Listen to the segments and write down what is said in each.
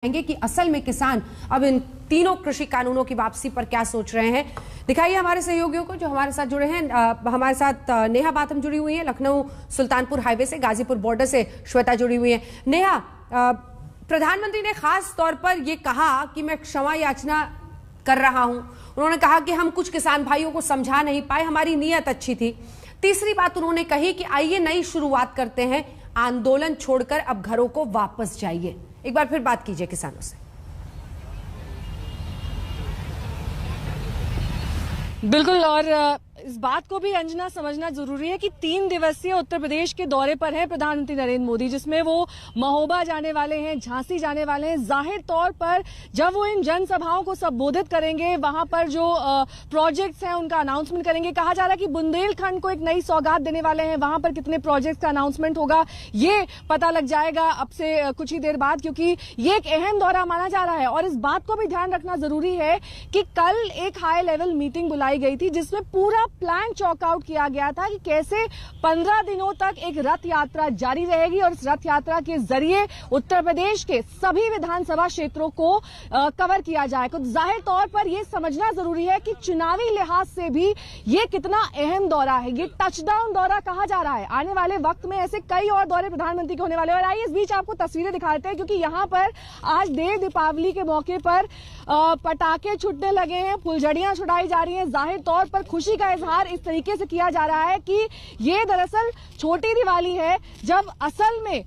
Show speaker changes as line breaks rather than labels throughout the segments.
कि असल में किसान अब इन तीनों कृषि कानूनों की वापसी पर क्या सोच रहे हैं। दिखाइए हमारे सहयोगियों को जो हमारे साथ जुड़े हैं। हमारे साथ नेहा बाथम जुड़ी हुई है, लखनऊ सुल्तानपुर हाईवे से, गाजीपुर बॉर्डर से श्वेता जुड़ी हुई है। नेहा, प्रधानमंत्री ने खास तौर पर यह कहा कि मैं क्षमा याचना कर रहा हूं। उन्होंने कहा कि हम कुछ किसान भाइयों को समझा नहीं पाए, हमारी नीयत अच्छी थी। तीसरी बात उन्होंने कही कि आइए नई शुरुआत करते हैं, आंदोलन छोड़कर अब घरों को वापस जाइए। एक बार फिर बात कीजिए किसानों से।
बिल्कुल, और इस बात को भी अंजना समझना जरूरी है कि 3 दिवसीय उत्तर प्रदेश के दौरे पर है प्रधानमंत्री नरेंद्र मोदी, जिसमें वो महोबा जाने वाले हैं, झांसी जाने वाले हैं। जाहिर तौर पर जब वो इन जनसभाओं को संबोधित करेंगे, वहां पर जो प्रोजेक्ट्स हैं उनका अनाउंसमेंट करेंगे। कहा जा रहा है कि बुंदेलखंड को एक नई सौगात देने वाले हैं, वहां पर कितने प्रोजेक्ट्स का अनाउंसमेंट होगा ये पता लग जाएगा अब से कुछ ही देर बाद, क्योंकि ये एक अहम दौरा माना जा रहा है। और इस बात को भी ध्यान रखना जरूरी है कि कल एक हाई लेवल मीटिंग बुलाई गई थी, जिसमें पूरा प्लान चॉक आउट किया गया था कि कैसे 15 दिनों तक एक रथ यात्रा जारी रहेगी और इस रथ यात्रा के जरिए उत्तर प्रदेश के सभी विधानसभा क्षेत्रों को कवर किया जाएगा। तो जाहिर तौर पर यह समझना जरूरी है कि चुनावी लिहाज से भी ये कितना अहम दौरा है। ये टचडाउन दौरा कहा जा रहा है। आने वाले वक्त में ऐसे कई और दौरे प्रधानमंत्री के होने वाले। और आइए इस बीच आपको तस्वीरें दिखाते हैं, क्योंकि यहाँ पर आज देव दीपावली के मौके पर पटाखे छूटने लगे हैं, फुलझड़ियां छुड़ाई जा रही हैं। जाहिर तौर पर खुशी का इजहार इस तरीके से किया जा रहा है कि ये दरअसल छोटी दिवाली है। जब असल में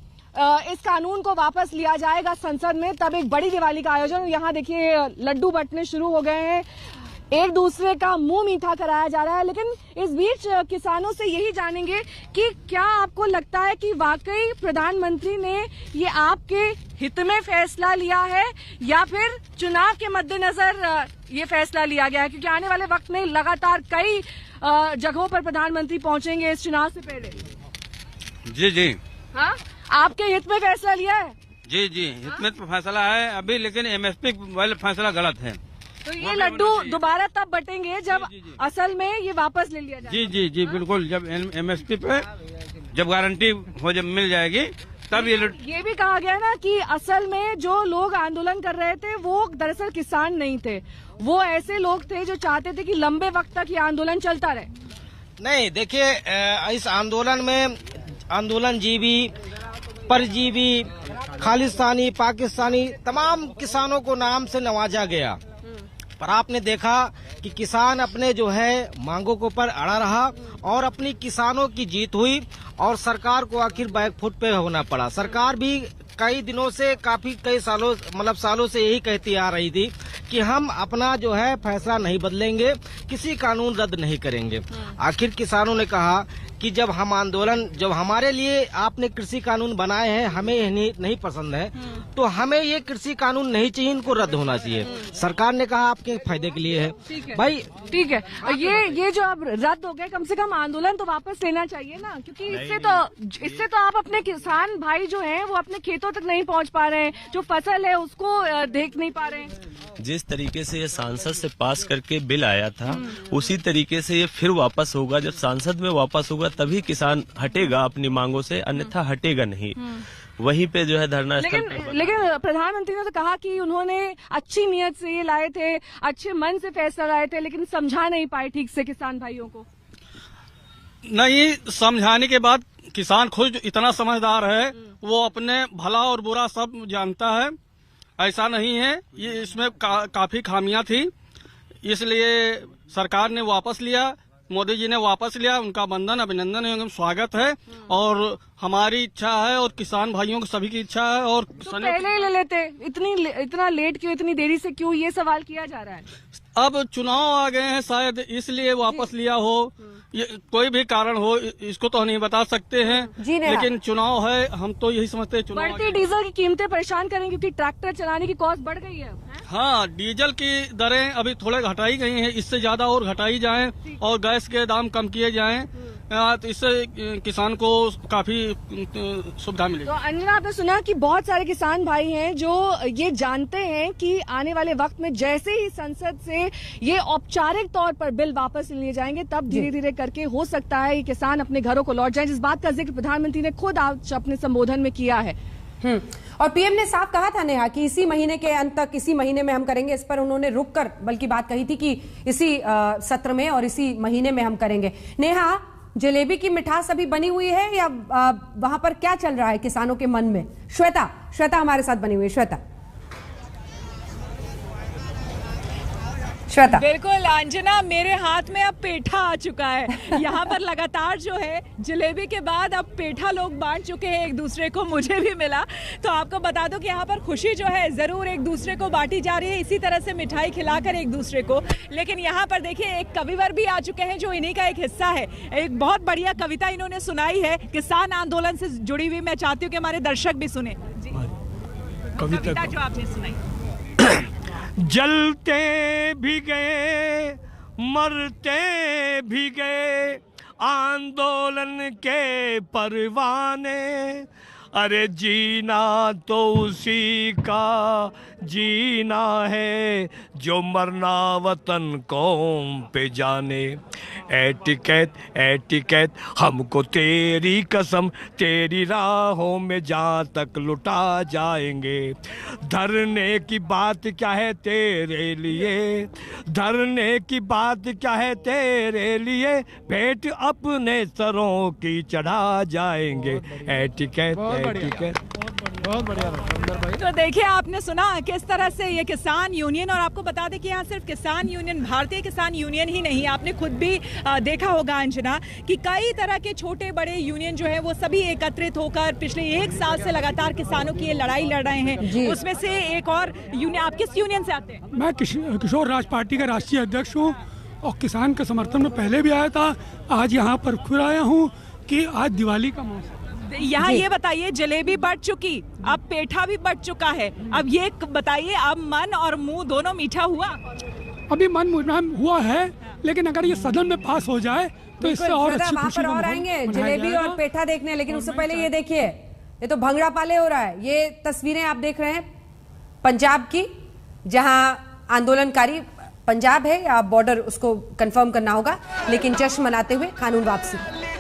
इस कानून को वापस लिया जाएगा संसद में, तब एक बड़ी दिवाली का आयोजन। यहाँ देखिए लड्डू बंटने शुरू हो गए हैं, एक दूसरे का मुंह मीठा कराया जा रहा है। लेकिन इस बीच किसानों से यही जानेंगे कि क्या आपको लगता है कि वाकई प्रधानमंत्री ने ये आपके हित में फैसला लिया है या फिर चुनाव के मद्देनजर ये फैसला लिया गया है? क्योंकि आने वाले वक्त में लगातार कई जगहों पर प्रधानमंत्री पहुंचेंगे इस चुनाव से पहले।
जी
हाँ, आपके हित में फैसला लिया है?
जी हित में फैसला है अभी, लेकिन एमएसपी वाला फैसला गलत है।
तो ये लड्डू दोबारा तब बटेंगे जब असल में ये वापस ले लिया जाए।
जी बिल्कुल, जब एमएसपी पे जब गारंटी हो जब मिल जाएगी तब
ये भी कहा गया ना कि असल में जो लोग आंदोलन कर रहे थे वो दरअसल किसान नहीं थे, वो ऐसे लोग थे जो चाहते थे कि लंबे वक्त तक ये आंदोलन चलता रहे।
नहीं, देखिए इस आंदोलन में आंदोलनजीवी, परजीवी, खालिस्तानी, पाकिस्तानी तमाम किसानों को नाम से नवाजा गया। पर आपने देखा कि किसान अपने जो है मांगों के ऊपर अड़ा रहा और अपनी किसानों की जीत हुई और सरकार को आखिर बैकफुट पे होना पड़ा। सरकार भी कई दिनों से कई सालों से यही कहती आ रही थी कि हम अपना जो है फैसला नहीं बदलेंगे, किसी कानून रद्द नहीं करेंगे। आखिर किसानों ने कहा कि जब हमारे लिए आपने कृषि कानून बनाए हैं, हमें नहीं पसंद है, तो हमें ये कृषि कानून नहीं चाहिए, इनको रद्द होना चाहिए। सरकार ने कहा आपके फायदे के लिए है भाई।
ठीक है, ये जो अब रद्द हो गए, कम से कम आंदोलन तो वापस लेना चाहिए ना, क्योंकि इससे तो आप अपने किसान भाई जो हैं वो अपने खेतों तक नहीं पहुंच पा रहे हैं, जो फसल है उसको देख नहीं पा रहे हैं।
जिस तरीके से ये सांसद से पास करके बिल आया था, उसी तरीके से ये फिर वापस होगा। जब सांसद में वापस होगा तभी किसान हटेगा अपनी मांगों से, अन्यथा हटेगा नहीं। वहीं पे जो है धरना
लेकिन प्रधानमंत्री ने तो कहा कि उन्होंने अच्छी नीयत से ये लाए थे, अच्छे मन से फैसला लाए थे, लेकिन समझा नहीं पाए ठीक से किसान भाइयों को।
नहीं, समझाने के बाद किसान खुद इतना समझदार है, वो अपने भला और बुरा सब जानता है। ऐसा नहीं है, ये इसमें काफी खामियां थी, इसलिए सरकार ने वापस लिया, मोदी जी ने वापस लिया। उनका वंदन अभिनंदन एवं स्वागत है और हमारी इच्छा है और किसान भाइयों की सभी की इच्छा है। और
तो पहले ही ले लेते, इतना लेट क्यों, इतनी देरी से क्यों, ये सवाल किया जा रहा है।
अब चुनाव आ गए हैं, शायद इसलिए वापस लिया हो, ये कोई भी कारण हो, इसको तो हम नहीं बता सकते हैं, लेकिन चुनाव है, हम तो यही समझते हैं। चुनाव
बढ़ती डीजल की कीमतें परेशान करेंगी, क्योंकि ट्रैक्टर चलाने की कॉस्ट बढ़ गई है।
हाँ, डीजल की दरें अभी थोड़े घटाई गई हैं, इससे ज्यादा और घटाई जाएं और गैस के दाम कम किए जाएं, तो इससे किसान को काफी सुविधा मिलेगी।
तो अंजना, आपने सुना कि बहुत सारे किसान भाई हैं जो ये जानते हैं कि आने वाले वक्त में जैसे ही संसद से ये औपचारिक तौर पर बिल वापस लिए जाएंगे, तब धीरे धीरे करके हो सकता है ये किसान अपने घरों को लौट जाएं, जिस बात का जिक्र प्रधानमंत्री ने खुद आज अपने संबोधन में किया है।
और पीएम ने साफ कहा था नेहा कि इसी महीने के अंत तक, इसी महीने में हम करेंगे। इस पर उन्होंने रुककर बल्कि बात कही थी कि इसी सत्र में और इसी महीने में हम करेंगे। नेहा, जलेबी की मिठास अभी बनी हुई है या वहां पर क्या चल रहा है किसानों के मन में? श्वेता हमारे साथ बनी हुई है। श्वेता।
बिल्कुल अंजना, मेरे हाथ में अब पेठा आ चुका है। यहाँ पर लगातार जो है जलेबी के बाद अब पेठा लोग बांट चुके हैं एक दूसरे को, मुझे भी मिला। तो आपको बता दो कि यहाँ पर खुशी जो है जरूर एक दूसरे को बांटी जा रही है, इसी तरह से मिठाई खिलाकर एक दूसरे को। लेकिन यहाँ पर देखिए एक कविवर भी आ चुके हैं जो इन्हीं का एक हिस्सा है। एक बहुत बढ़िया कविता इन्होंने सुनाई है किसान आंदोलन से जुड़ी हुई। मैं चाहती हूँ कि हमारे दर्शक भी सुने कविता जो आपने सुनाई।
जलते भी गए, मरते भी गए, आंदोलन के परवाने, अरे जीना तो उसी का जीना है जो मरना वतन कौम पे जाने। एटिकेट हमको तेरी कसम, तेरी राहों में जहाँ तक लुटा जाएंगे। धरने की बात क्या है तेरे लिए, धरने की बात क्या है तेरे लिए, भेंट अपने सरों की चढ़ा जाएंगे। एटिकेट
बहुत बढ़िया। तो देखिए आपने सुना किस तरह से ये किसान यूनियन, और आपको बता दें कि यहाँ सिर्फ किसान यूनियन, भारतीय किसान यूनियन ही नहीं, आपने खुद भी देखा होगा अंजना कि कई तरह के छोटे बड़े यूनियन जो है वो सभी एकत्रित होकर पिछले 1 साल से लगातार किसानों की ये लड़ाई लड़ रहे हैं। उसमें से एक और यूनियन, आप किस यूनियन से आते हैं?
मैं किशोर राज पार्टी का राष्ट्रीय अध्यक्ष हूँ और किसान के समर्थन में पहले भी आया था, आज यहाँ पर फिर आया हूँ कि आज दिवाली का मौसम।
यहाँ ये बताइए जलेबी बढ़ चुकी, अब पेठा भी बढ़ चुका है, अब ये बताइए अब मन और मुंह दोनों मीठा हुआ?
अभी मन हुआ है, लेकिन अगर ये सदन में पास हो जाए तो इससे और अच्छी खुशी का माहौल
आएंगे जलेबी और पेठा देखने। लेकिन उससे पहले ये देखिए, ये तो भंगड़ा पाले हो रहा है। ये तस्वीरें आप देख रहे हैं पंजाब की, जहां आंदोलनकारी पंजाब है या बॉर्डर उसको कंफर्म करना होगा, लेकिन जश्न मनाते हुए कानून वापसी।